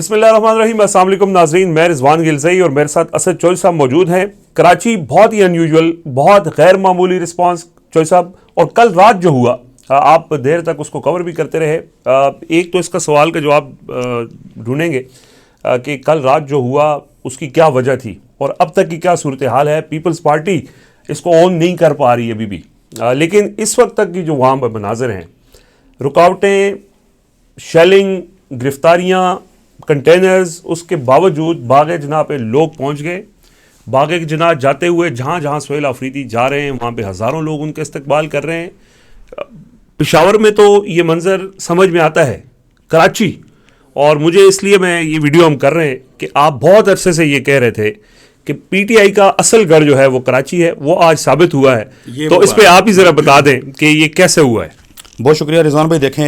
बिस्मिल्लाहिर्रहमानिर्रहीम। अस्सलाम वालेकुम नाज़रीन, मैं रिजवान गिलज़ई और मेरे साथ असद चोई साहब मौजूद हैं। कराची बहुत ही अनयूजुअल, बहुत गैर मामूली रिस्पांस चोई साहब। और कल रात जो हुआ, आप देर तक उसको कवर भी करते रहे। एक तो इसका सवाल का जवाब ढूंढेंगे कि कल रात जो हुआ उसकी क्या वजह थी और अब तक की क्या सूरत हाल है। पीपल्स पार्टी इसको ऑन नहीं कर पा रही है अभी भी, लेकिन इस वक्त तक की जो वहाँ मनाजिर हैं, रुकावटें, शेलिंग, गिरफ्तारियाँ, कंटेनर्स, उसके बावजूद बाग जनाह पे लोग पहुंच गए। बाग जनाह जाते हुए जहाँ जहाँ सुहेल अफरीदी जा रहे हैं वहाँ पे हज़ारों लोग उनके इस्तकबाल कर रहे हैं। पेशावर में तो ये मंज़र समझ में आता है, कराची, और मुझे इसलिए मैं ये वीडियो हम कर रहे हैं कि आप बहुत अरसे से ये कह रहे थे कि पीटीआई का असल गढ़ जो है वो कराची है, वो आज साबित हुआ है। तो इस पर आप ही ज़रा बता दें कि ये कैसे हुआ है। बहुत शुक्रिया रिजवान भाई। देखें,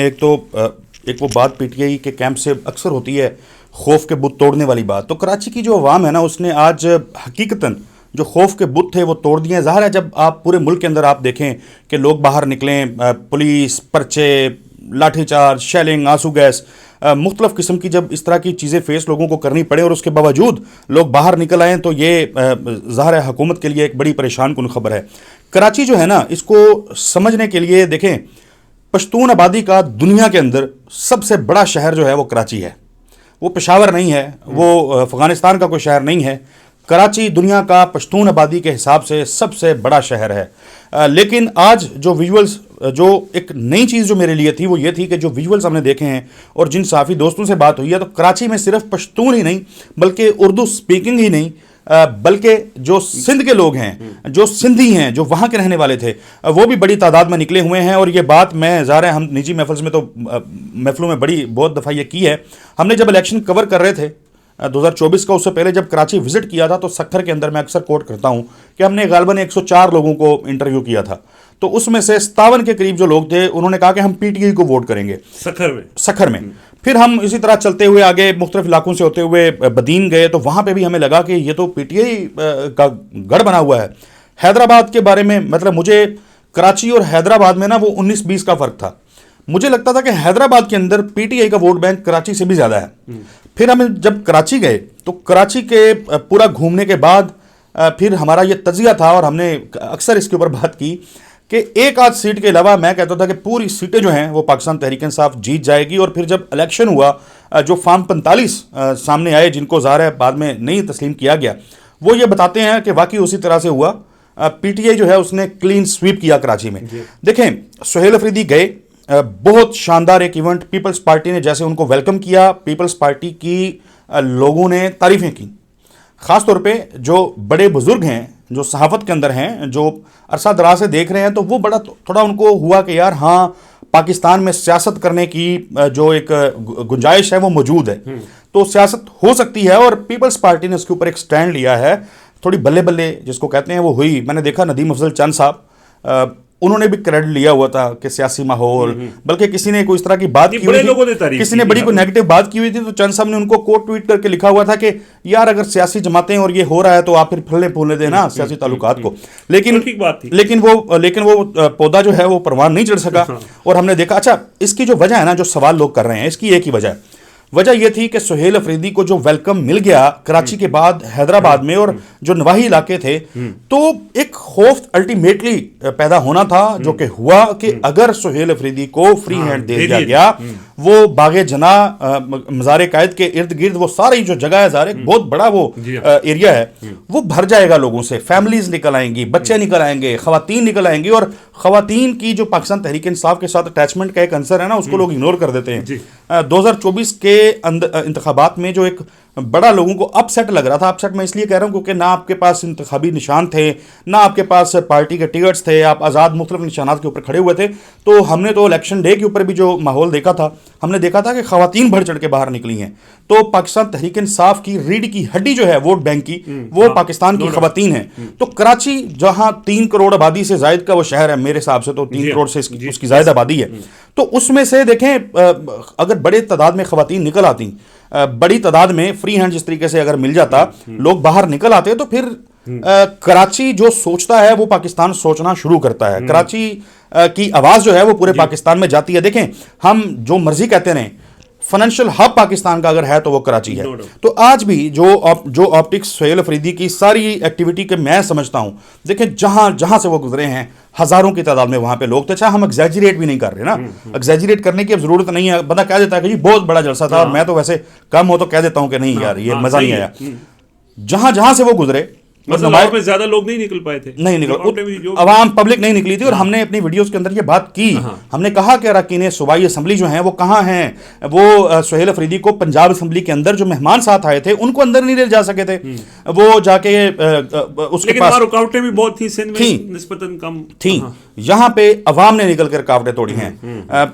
एक वो बात पीटीआई के कैंप से अक्सर होती है, खौफ के बुत तोड़ने वाली बात। तो कराची की जो अवाम है ना, उसने आज हकीकतन जो खौफ के बुत थे वो तोड़ दिए हैं। ज़ाहिर है, जब आप पूरे मुल्क के अंदर आप देखें कि लोग बाहर निकलें, पुलिस, पर्चे, लाठीचार्ज, शेलिंग, आंसू गैस, मुख्तलिफ़ किस्म की जब इस तरह की चीज़ें फेस लोगों को करनी पड़े और उसके बावजूद लोग बाहर निकल आएँ, तो ये ज़ाहिर है हुकूमत के लिए एक बड़ी परेशान कुन खबर है। कराची जो है ना, इसको समझने के लिए देखें, पश्तून आबादी का दुनिया के अंदर सबसे बड़ा शहर जो है वो कराची है। वो पेशावर नहीं है, वो अफ़गानिस्तान का कोई शहर नहीं है। कराची दुनिया का पश्तून आबादी के हिसाब से सबसे बड़ा शहर है। लेकिन आज जो विजुअल्स, जो एक नई चीज़ जो मेरे लिए थी वो ये थी कि जो विजुअल्स हमने देखे हैं और जिन साफ़ी दोस्तों से बात हुई है, तो कराची में सिर्फ पश्तून ही नहीं बल्कि उर्दू स्पीकिंग ही नहीं, बल्कि जो सिंध के लोग हैं, जो सिंधी हैं, जो वहाँ के रहने वाले थे, वो भी बड़ी तादाद में निकले हुए हैं। और ये बात मैं ज़ाहिर है हम निजी महफिल में तो महफिलों में बड़ी बहुत दफ़ा ये की है। हमने जब इलेक्शन कवर कर रहे थे 2024 का, उससे पहले जब कराची विजिट किया था, तो सखर के अंदर मैं अक्सर कोट करता हूँ कि हमने गालबन 104 लोगों को इंटरव्यू किया था। तो उसमें से 57 के करीब जो लोग थे उन्होंने कहा कि हम पीटीआई को वोट करेंगे सखर में। फिर हम इसी तरह चलते हुए आगे मुख्तलिफ इलाकों से होते हुए बदीन गए, तो वहाँ पे भी हमें लगा कि ये तो पीटीआई का गढ़ बना हुआ है। हैदराबाद के बारे में, मतलब मुझे कराची और हैदराबाद में ना वो 19-20 का फ़र्क था। मुझे लगता था कि हैदराबाद के अंदर पीटीआई का वोट बैंक कराची से भी ज़्यादा है। फिर हम जब कराची गए तो कराची के पूरा घूमने के बाद फिर हमारा ये तजिया था और हमने अक्सर इसके ऊपर बात की कि एक आध सीट के अलावा मैं कहता था कि पूरी सीटें जो हैं वो पाकिस्तान तहरीक इंसाफ जीत जाएगी। और फिर जब इलेक्शन हुआ, जो फार्म 45 सामने आए, जिनको ज़ाहिर है बाद में नहीं तस्लीम किया गया, वो ये बताते हैं कि वाकई उसी तरह से हुआ। पीटीआई जो है उसने क्लीन स्वीप किया कराची में। देखें, सुहेल अफरीदी गए, बहुत शानदार एक इवेंट। पीपल्स पार्टी ने जैसे उनको वेलकम किया, पीपल्स पार्टी की लोगों ने तारीफ़ें की। ख़ास तौर पे जो बड़े बुज़ुर्ग हैं, जो सहाफ़त के अंदर हैं, जो अरसा दराज से देख रहे हैं, तो वो बड़ा थोड़ा उनको हुआ कि यार हाँ, पाकिस्तान में सियासत करने की जो एक गुंजाइश है वो मौजूद है, तो सियासत हो सकती है। और पीपल्स पार्टी ने उसके ऊपर एक स्टैंड लिया है। थोड़ी बल्ले बल्ले जिसको कहते हैं वो हुई। मैंने देखा नदीम अफजल चंद साहब, उन्होंने भी क्रेडिट लिया हुआ था कि सियासी माहौल, बल्कि किसी ने कोई इस तरह की बात की हुई थी, किसी ने बड़ी कोई नेगेटिव बात की हुई थी, तो चंद साहब ने उनको कोट ट्वीट करके लिखा हुआ था कि यार अगर सियासी जमातें और ये हो रहा है तो आप फिर फलने फूलने देना सियासी ताल्लुकात को। लेकिन वो पौधा जो है वो परवान नहीं चढ़ सका। और हमने देखा, अच्छा, इसकी जो वजह है ना, जो सवाल लोग कर रहे हैं, इसकी एक ही वजह यह थी कि सुहेल अफरीदी को जो वेलकम मिल गया कराची के बाद हैदराबाद में और जो नवाही इलाके थे, तो एक खौफ अल्टीमेटली पैदा होना था, जो कि हुआ कि अगर सुहेल अफरीदी को फ्री हैंड दे दिया गया, वो बागे जना मज़ार कायद के इर्द गिर्द वो सारी जो जगह है, ज़ाहिर बहुत बड़ा वो एरिया है, वो भर जाएगा लोगों से। फैमिलीज निकल आएंगी, बच्चे निकल आएंगे, खवातीन निकल आएंगी। और खवातीन की जो पाकिस्तान तहरीक इंसाफ के साथ अटैचमेंट का एक आंसर है ना, उसको लोग इग्नोर कर देते हैं। 2024 के इंतखाबात में जो एक बड़ा लोगों को अपसेट लग रहा था, अपसेट मैं इसलिए कह रहा हूँ क्योंकि ना आपके पास इंतखाबी निशान थे, ना आपके पास पार्टी के टिकट्स थे, आप आज़ाद मुख्तलिफ निशानात के ऊपर खड़े हुए थे। तो हमने तो इलेक्शन डे के ऊपर भी जो माहौल देखा था, हमने देखा था कि खवातीन बढ़ चढ़ के बाहर निकली हैं। तो पाकिस्तान तहरीक इंसाफ की रीढ़ की हड्डी जो है वोट बैंक की, वो पाकिस्तान की खवातीन है। तो कराची जहाँ 3 करोड़ आबादी से जायद का वो शहर है, मेरे हिसाब से तो 3 करोड़ से उसकी जायद आबादी है, तो उसमें से देखें अगर बड़े तादाद में खवातीन निकल आती, बड़ी तादाद में फ्री हैंड जिस तरीके से अगर मिल जाता, लोग बाहर निकल आते, तो फिर कराची जो सोचता है वो पाकिस्तान सोचना शुरू करता है। कराची की आवाज़ जो है वो पूरे पाकिस्तान में जाती है। देखें, हम जो मर्जी कहते रहें, फाइनेंशियल हब पाकिस्तान का अगर है तो वो कराची है। No doubt. तो आज भी जो ऑप्टिक्स सोहेल अफरीदी की सारी एक्टिविटी के मैं समझता हूं, देखें जहां जहां से वो गुजरे हैं हजारों की तादाद में वहां पे लोग थे। अच्छा, हम एग्जैजरेट भी नहीं कर रहे ना, एग्जैजरेट करने की अब जरूरत नहीं है। बंदा कह देता है कि जी बहुत बड़ा जलसा था, और मैं तो वैसे कम हो तो कह देता हूं कि नहीं यार ये मजा नहीं आया। जहां जहां से वो गुजरे मतलब लाहौर में ज्यादा लोग नहीं निकल पाए थे, नहीं रिपोर्टें भी निकल, जो अवाम पब्लिक नहीं निकली थी। और हमने अपनी वीडियोस के अंदर ये बात की, हमने कहा कि अरकान सूबाई असम्बली जो हैं वो कहाँ हैं। वो सोहेल अफरीदी को पंजाब असम्बली के अंदर जो मेहमान साथ आए थे उनको अंदर नहीं ले जा सके थे, वो जाके उसके पास रुकावटें भी बहुत थी, सिंध में निस्बतन कम थी। यहाँ पे अवाम ने निकल कर रुकावटें तोड़ी हैं,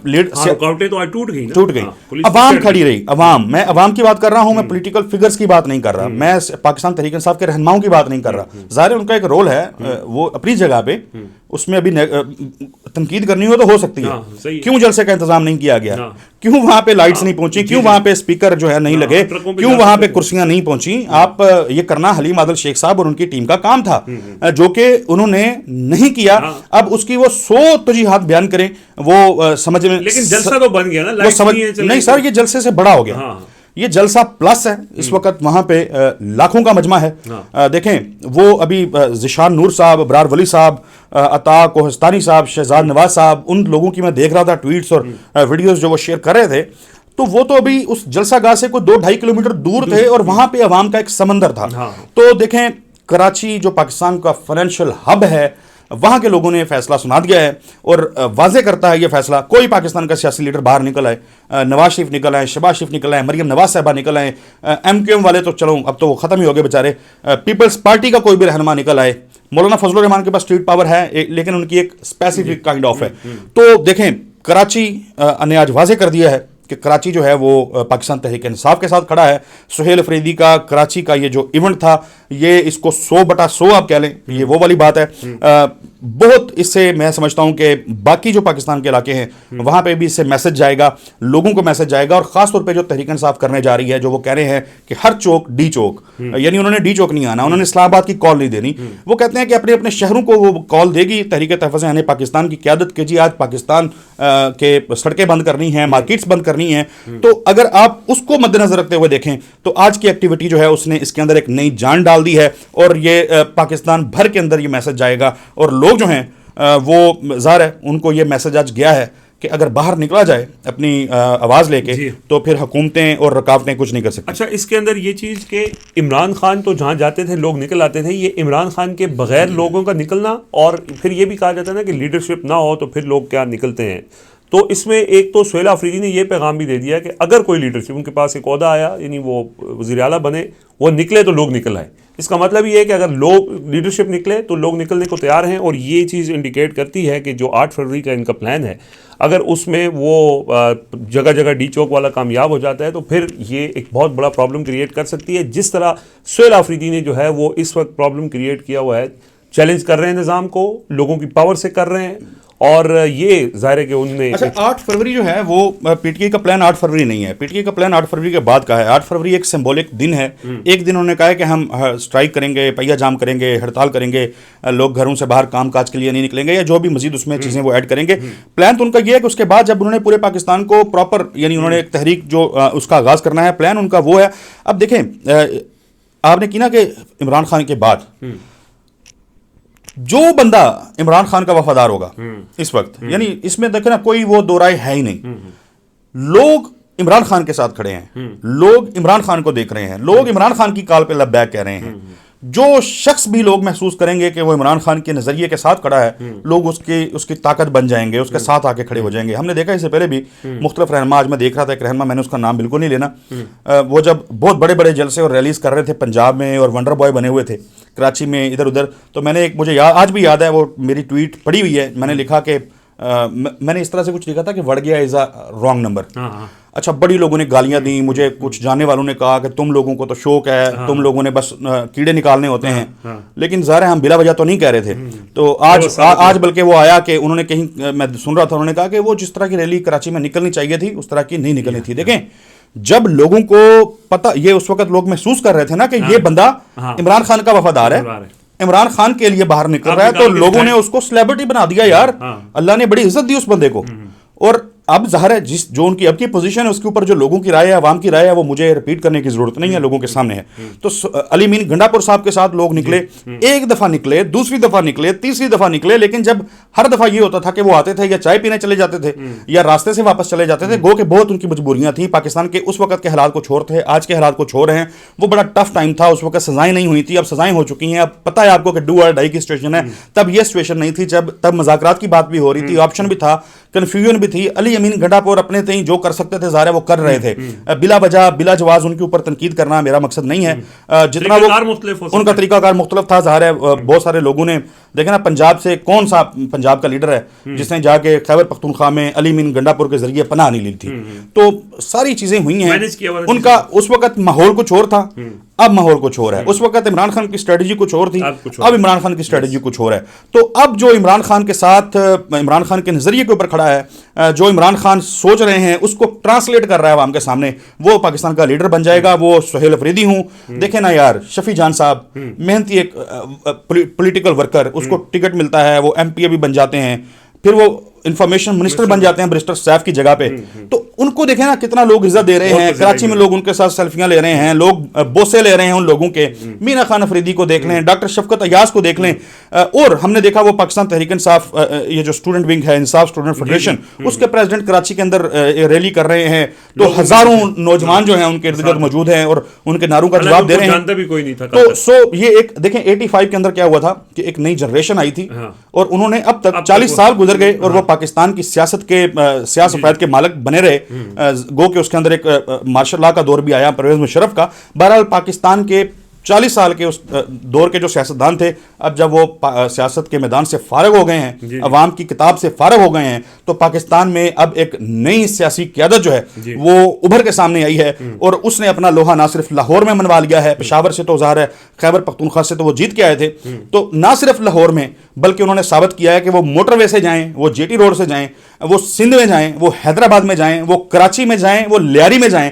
रुकावटें तो आज टूट गई, टूट गई, अवाम खड़ी रही। अवाम, मैं अवाम की बात कर रहा हूँ, मैं पॉलिटिकल फिगर्स की बात नहीं कर रहा, मैं पाकिस्तान तहरीक इंसाफ के रहनुमाओं की बात नहीं कर रहा। ज़ाहिर है उनका एक रोल है, वो अपनी जगह पे, उसमें अभी तनकीद करनी हो तो हो सकती है। क्यों जलसे का इंतजाम नहीं किया गया, क्यों वहां पे लाइट्स नहीं पहुंची, क्यों वहां पे स्पीकर जो है नहीं लगे, क्यों वहां पे कुर्सियां नहीं पहुंची। आप ये करना हलीम आदिल शेख साहब और उनकी टीम का काम था, जो कि उन्होंने नहीं किया। अब उसकी वो 100 तजीहात बयान करें, वो समझ में, लेकिन जलसा तो बन गया ना, वो समझ नहीं सर, ये जलसे से बड़ा हो गया, ये जलसा प्लस है। इस वक्त वहां पे लाखों का मजमा है। देखें वो अभी ज़िशान नूर साहब, अबरार वली साहब, अता कोहस्तानी साहब, शहजाद नवाज साहब, उन लोगों की मैं देख रहा था ट्वीट्स और वीडियोस जो वो शेयर कर रहे थे, तो वो तो अभी उस जलसा गाह से कोई 2-2.5 किलोमीटर दूर थे और वहां पे अवाम का एक समंदर था। तो देखें कराची जो पाकिस्तान का फाइनेंशियल हब है, वहां के लोगों ने फैसला सुना दिया है और वाजे करता है ये फैसला। कोई पाकिस्तान का सियासी लीडर बाहर निकल आए, नवाज शरीफ निकल आए, शहबाज शरीफ निकल आए, मरियम नवाज साहबा निकल आए, MQM वाले तो चलो अब तो वो खत्म ही हो गए बेचारे, पीपल्स पार्टी का कोई भी रहनुमा निकल आए, मौलाना फजलुर रहमान के पास स्ट्रीट पावर है लेकिन उनकी एक स्पेसिफिक काइंड ऑफ है। तो देखें कराची ने आज वाजे कर दिया है कि कराची जो है वो पाकिस्तान तहरीक इंसाफ के साथ खड़ा है। सोहेल अफरीदी का कराची का ये जो इवेंट था, ये इसको 100/100 आप कह लें, ये वो वाली बात है। बहुत इससे मैं समझता हूं कि बाकी जो पाकिस्तान के इलाके हैं वहां पे भी इससे मैसेज जाएगा, लोगों को मैसेज जाएगा। और खासतौर पे जो तहरीक इंसाफ करने जा रही है, जो वो कह रहे हैं कि हर चौक डी चौक, यानी उन्होंने डी चौक नहीं आना, उन्होंने इस्लामाबाद की कॉल नहीं देनी। वो कहते हैं कि अपने अपने शहरों को वो कॉल देगी तहरीक तहफ़्फ़ुज़ यानी पाकिस्तान की क़यादत के, जी आज पाकिस्तान के सड़कें बंद करनी है, मार्केट्स बंद करनी है। तो अगर आप उसको मद्देनजर रखते हुए देखें तो आज की एक्टिविटी जो है उसने इसके अंदर एक नई जान डाल दी है और ये पाकिस्तान भर के अंदर ये मैसेज जाएगा। और लोग जो हैं वो ज़ाहिर है उनको ये मैसेज आज गया है कि अगर बाहर निकला जाए अपनी आवाज़ लेके तो फिर हुकूमतें और रुकावटें कुछ नहीं कर सकती। अच्छा, इसके अंदर ये चीज़ कि इमरान खान तो जहाँ जाते थे लोग निकल आते थे, ये इमरान खान के बगैर लोगों का निकलना, और फिर ये भी कहा जाता है ना कि लीडरशिप ना हो तो फिर लोग क्या निकलते हैं। तो इसमें एक तो सोहेल अफरीदी ने यह पैगाम भी दे दिया कि अगर कोई लीडरशिप उनके पास एक ओहदा आया, यानी वो वज़ीर आला बने, वो निकले तो लोग निकल आए। इसका मतलब ये है कि अगर लोग लीडरशिप निकले तो लोग निकलने को तैयार हैं। और ये चीज़ इंडिकेट करती है कि जो 8 फरवरी का इनका प्लान है, अगर उसमें वो जगह जगह डी चौक वाला कामयाब हो जाता है तो फिर ये एक बहुत बड़ा प्रॉब्लम क्रिएट कर सकती है। जिस तरह सोहेल अफरीदी ने जो है वो इस वक्त प्रॉब्लम क्रिएट किया हुआ है, चैलेंज कर रहे हैं निज़ाम को, लोगों की पावर से कर रहे हैं। और ये जाहिर है कि उनने 8 फरवरी जो है वो पीटीआई का प्लान 8 फरवरी नहीं है, पीटीआई का प्लान 8 फरवरी के बाद का है। 8 फरवरी एक सिंबॉलिक दिन है। एक दिन उन्होंने कहा है कि हम स्ट्राइक करेंगे, पहिया जाम करेंगे, हड़ताल करेंगे, लोग घरों से बाहर काम काज के लिए नहीं निकलेंगे, या जो भी मजीद उसमें चीज़ें वो ऐड करेंगे। प्लान तो उनका ये है कि उसके बाद जब उन्होंने पूरे पाकिस्तान को प्रॉपर, यानी उन्होंने एक तहरीक जो उसका आगाज़ करना है, प्लान उनका वो है। अब देखें आपने की ना कि इमरान खान के बाद जो बंदा इमरान खान का वफादार होगा इस वक्त, यानी इसमें देखे ना कोई वो दो राय है ही नहीं, लोग इमरान खान के साथ खड़े हैं, लोग इमरान खान को देख रहे हैं, लोग इमरान खान की कॉल पे लब्बैक कह रहे हैं। जो शख्स भी लोग महसूस करेंगे कि वो इमरान खान के नजरिए के साथ खड़ा है, लोग उसकी ताकत बन जाएंगे, उसके साथ आके खड़े हो जाएंगे। हमने देखा इससे पहले भी मुख्तलिफ रहनुमा, आज मैं देख रहा था एक रहनुमा, मैंने उसका नाम बिल्कुल नहीं लेना, वो जब बहुत बड़े बड़े जलसे और रैलीज कर रहे थे पंजाब में और वंडर बॉय बने हुए थे कराची में इधर उधर, तो मैंने एक, मुझे आज भी याद है, वो मेरी ट्वीट पड़ी हुई है, मैंने लिखा कि मैंने इस तरह से कुछ लिखा था कि वड़ गया इज़ अ रॉन्ग नंबर। अच्छा, बड़ी लोगों ने गालियां दी, मुझे कुछ जानने वालों ने कहा कि तुम लोगों को तो शौक है, तुम लोगों ने बस कीड़े निकालने होते हैं। लेकिन ज़ाहिर है हम बिला वजह तो नहीं कह रहे थे। तो आज बल्कि वो आया कि उन्होंने कहीं, मैं सुन रहा था, उन्होंने कहा कि वो जिस तरह की रैली कराची में निकलनी चाहिए थी उस तरह की नहीं निकलनी थी। देखें, जब लोगों को पता, ये उस वक्त लोग महसूस कर रहे थे ना कि ये बंदा इमरान खान का वफादार है, इमरान खान के लिए बाहर निकल रहा है, तो लोगों ने उसको सेलिब्रिटी बना दिया यार। अल्लाह ने बड़ी इज्जत दी उस बंदे को। और अब ज़ाहिर है जिस जो उनकी अब की पोजीशन है उसके ऊपर जो लोगों की राय है, अवाम की राय है, वो मुझे रिपीट करने की जरूरत नहीं है, लोगों के सामने है। तो अली मीन गंडापुर साहब के साथ लोग निकले, एक दफा निकले, दूसरी दफा निकले, तीसरी दफा निकले, लेकिन जब हर दफा ये होता था कि वो आते थे या चाय पीने चले जाते थे या रास्ते से वापस चले जाते थे, गो के बहुत उनकी मजबूरियां थी। पाकिस्तान के उस वक्त के हालात को छोड़ थे, आज के हालात को छोड़ रहे हैं। वो बड़ा टफ टाइम था, उस वक्त सजाएं नहीं हुई थी, अब सजाएं हो चुकी हैं। अब पता है आपको कि डू और डाई की सिचुएशन है। तब ये सिचुएशन नहीं थी, तब मुज़ाकरात की बात भी हो रही थी, ऑप्शन भी था, कंफ्यूजन भी थी। अली अमीन गंडापुर अपने तई जो कर सकते थे ज़ाहिर है वो कर रहे थे। बिला वजह बिला जवाज उनके ऊपर तनकीद करना मेरा मकसद नहीं है। जितना वो उनका तरीकाकार मुख्तलिफ था, ज़ाहिर है बहुत सारे लोगों ने देखे ना, पंजाब से कौन सा पंजाब का लीडर है जिसने जाके खैबर पख्तूनख्वा में अली अमीन गंडापुर के जरिए पनाह नहीं ली थी। तो सारी चीजें हुई हैं। उनका उस वक्त माहौल कुछ और था, अब माहौल कुछ और है। उस वक्त इमरान खान की स्ट्रेटजी कुछ और थी, अब इमरान खान की स्ट्रेटजी कुछ और है। तो अब जो इमरान खान के साथ, इमरान खान के नजरिए के ऊपर खड़ा है, जो इमरान खान सोच रहे हैं उसको ट्रांसलेट कर रहा है आवाम के सामने, वो पाकिस्तान का लीडर बन जाएगा। वो सुहेल अफरीदी हूं, देखे ना यार, शफी जान साहब मेहनती एक पॉलिटिकल वर्कर, उसको टिकट मिलता है, वो एमपी भी बन जाते हैं, फिर वो इंफॉर्मेशन मिनिस्टर बन जाते हैं बैरिस्टर सैफ की जगह पे। तो उनको देखें ना कितना लोग इज्जत दे रहे हैं। कराची में लोग उनके साथ सेल्फियां ले रहे हैं, लोग बोसे ले रहे हैं उन लोगों के। मीना खान अफरीदी को देख लें, डॉक्टर शफकत अयाज को देख लें, और हमने देखा वो पाकिस्तान तहरीक इंसाफ, ये जो स्टूडेंट विंग है, इंसाफ स्टूडेंट फेडरेशन, उसके प्रेसिडेंट कराची के अंदर रैली कर रहे हैं। तो हजारों नौजवान जो हैं उनके इर्द गिर्द मौजूद हैं और उनके नारों का जवाब दे रहे हैं। तो सो ये एक देखें 85 के अंदर क्या हुआ था कि एक नई जनरेशन आई थी, और उन्होंने अब तक 40 साल गुजर गए और वो पाकिस्तान की सियासत के सियासत के मालिक बने रहे। गो के उसके अंदर एक मार्शल लॉ का दौर भी आया परवेज मुशर्रफ का। बहरहाल पाकिस्तान के 40 साल के उस दौर के जो सियासतदान थे, अब जब वो सियासत के मैदान से फारग हो गए हैं, अवाम की किताब से फारग हो गए हैं, तो पाकिस्तान में अब एक नई सियासी क़यादत जो है वो उभर के सामने आई है। और उसने अपना लोहा ना सिर्फ लाहौर में मनवा लिया है, पेशावर से तो ज़ाहिर है, खैबर पख्तूनख्वा से तो वो जीत के आए थे, तो ना सिर्फ लाहौर में बल्कि उन्होंने साबित किया है कि वो मोटरवे से जाएं, वो जेटी रोड से जाएं, वो सिंध में जाएं, वो हैदराबाद में जाएं, वो कराची में जाएं, वो लियारी में जाएं,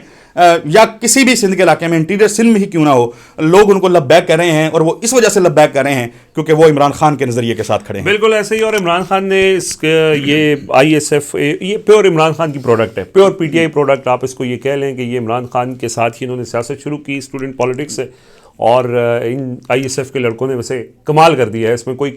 या किसी भी सिंध के इलाके में, इंटीरियर सिंध में ही क्यों ना हो, लोग उनको लब्बैक कर रहे हैं। और वो इस वजह से लब्बैक कर रहे हैं क्योंकि वो इमरान खान के नज़रिए के साथ खड़े हैं। बिल्कुल ऐसे ही। और इमरान खान ने ये ISF ये प्योर इमरान खान की प्रोडक्ट है, प्योर PTI प्रोडक्ट। आप इसको ये कह लें कि ये इमरान खान के साथ ही इन्होंने सियासत शुरू की, स्टूडेंट पॉलिटिक्स से। और इन ISF के लड़कों ने वैसे कमाल कर दिया है, इसमें कोई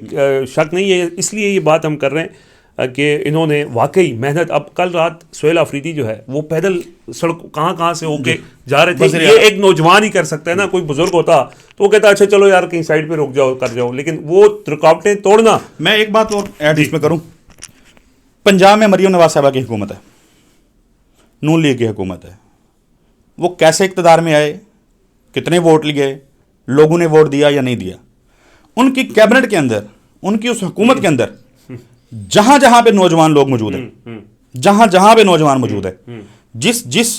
शक नहीं है। इसलिए ये बात हम कर रहे हैं कि इन्होंने वाकई मेहनत। अब कल रात सुहेल अफरीदी जो है वो पैदल सड़क कहाँ से होके जा रहे थे। ये एक नौजवान ही कर सकता है ना, कोई बुजुर्ग होता तो वो कहता अच्छा चलो यार कहीं साइड पे रुक जाओ, कर जाओ, लेकिन वो रुकावटें तोड़ना। मैं एक बात और ऐड इसमें करूं, पंजाब में मरियम नवाज साहबा की हुकूमत है, नून लीग की हुकूमत है। वो कैसे इक़्तिदार में आए, कितने वोट लिए, लोगों ने वोट दिया या नहीं दिया, उनकी कैबिनेट के अंदर, उनकी उस हुकूमत के अंदर जहां जहां पे नौजवान लोग मौजूद हैं, जहां जहां पे नौजवान मौजूद है, जिस जिस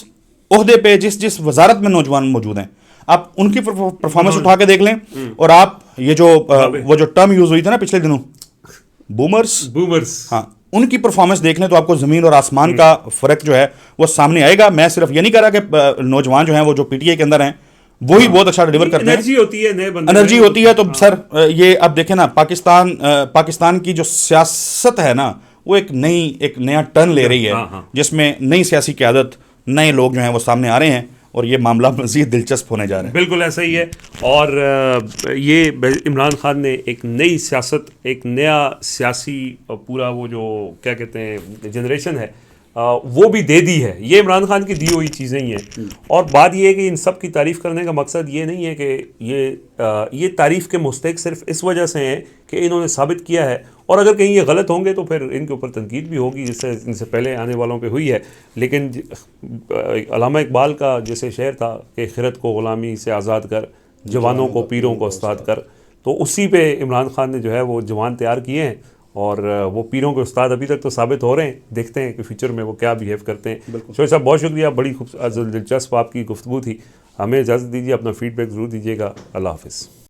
ओहदे पे, जिस जिस वजारत में नौजवान मौजूद हैं, आप उनकी परफॉर्मेंस उठा के देख लें। और आप ये जो वो जो टर्म यूज हुई थी ना पिछले दिनों, बूमर्स, हाँ, उनकी परफॉर्मेंस देख लें तो आपको जमीन और आसमान का फर्क जो है वो सामने आएगा। मैं सिर्फ ये नहीं कह रहा कि नौजवान जो हैं वो जो PTI के अंदर हैं वही बहुत अच्छा डिलीवर करते हैं, एनर्जी होती है, नए बंदे एनर्जी होती है। तो सर ये अब देखें ना, पाकिस्तान की जो सियासत है ना वो एक नया टर्न ले रही है, जिसमें नई सियासी क़यादत, नए लोग जो हैं वो सामने आ रहे हैं और ये मामला मज़ीद दिलचस्प होने जा रहा है। बिल्कुल ऐसा ही है। और ये इमरान खान ने एक नई सियासत, एक नया सियासी पूरा वो जो क्या कहते हैं जनरेशन है वो भी दे दी है। ये इमरान खान की दी हुई चीज़ें ही हैं। और बात ये है कि इन सब की तारीफ़ करने का मकसद ये नहीं है कि ये तारीफ़ के मुस्तहिक सिर्फ इस वजह से हैं कि इन्होंने साबित किया है, और अगर कहीं ये गलत होंगे तो फिर इनके ऊपर तनकीद भी होगी, जिससे इनसे पहले आने वालों पे हुई है। लेकिन अल्लामा इकबाल का जैसे शेर था कि खिरत को ग़ुलामी से आज़ाद कर, जवानों को पीरों को उस्ताद कर, तो उसी पे इमरान खान ने जो है वो जवान तैयार किए हैं। और वो पीरों के उस्ताद अभी तक तो साबित हो रहे हैं। देखते हैं कि फ्यूचर में वो क्या बिहेव करते हैं। शोएब साहब बहुत शुक्रिया, बड़ी दिलचस्प आपकी गुफ्तगू थी। हमें इजाज़त दीजिए, अपना फीडबैक ज़रूर दीजिएगा। अल्लाह हाफ़िज़।